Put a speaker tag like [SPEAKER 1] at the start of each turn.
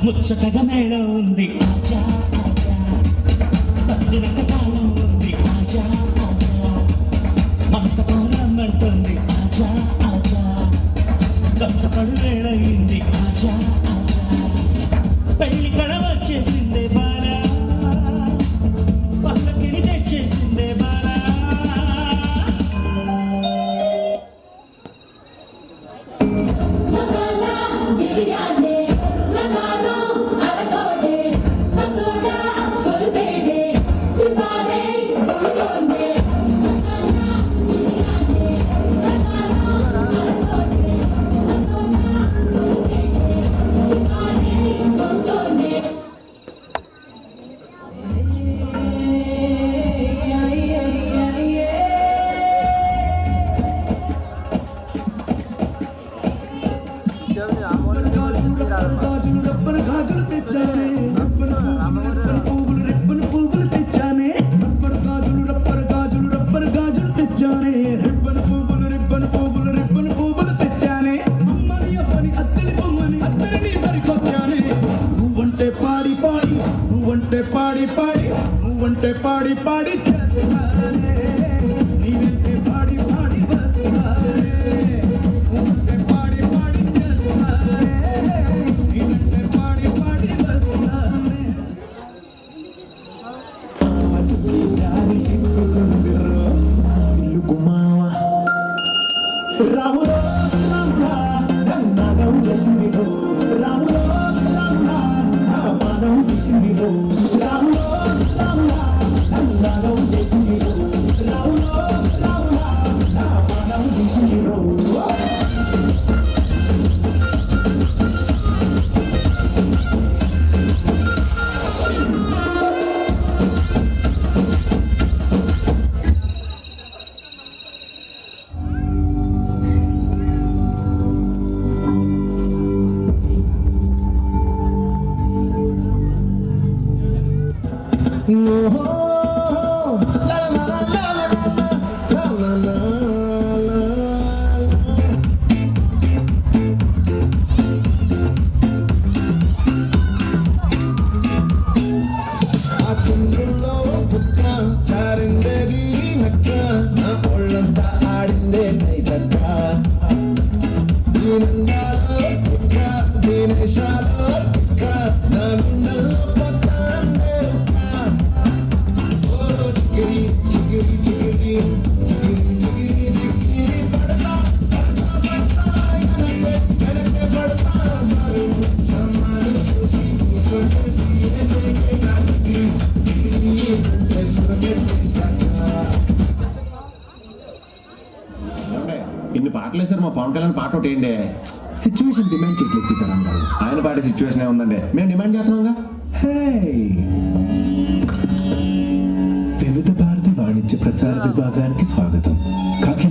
[SPEAKER 1] ముచ్చటగా మేళం ఉంది ఆజా ఆజా పద్దునక కాలం ఉంది ఆజా ఆజా మంట పోరమ్మంటుంది ఆజా ఆజా చంటపడు వేళయింది ఆజా ఆజా పెళ్లి కడ వచ్చేసిందే బాలా పల్లకిని తెచ్చేసిందే బాలా
[SPEAKER 2] పాడి పాడి నువ్వంటే పాడి పాడి నీవంటే పాడి పాడి నువ్వంటే పాడి పాడి నీవంటే పాడి పాడి
[SPEAKER 1] జారి సిక్కుకుందిరో ఇల్లు మావా రాములో రాములా నాగం చేసిందిరో రాములో రాములా పానం తీసిందిరో రాములో రాములా నాగం చేసిందిరో
[SPEAKER 3] ఏమండే, ఇన్ని పాటలు వేసారు, మా పవన్ కళ్యాణ్ పాట ఒకటి ఏంటి?
[SPEAKER 1] సిచ్యువేషన్ డిమాండ్ చేయట్లేదు సీతారాం గారు.
[SPEAKER 3] ఆయన పాటే సిచ్యువేషన్ ఏముందండి, మేము డిమాండ్ చేస్తున్నాంగా.
[SPEAKER 1] హే! వివిధ భారతి వాణిజ్య ప్రసార విభాగానికి స్వాగతం. కాకి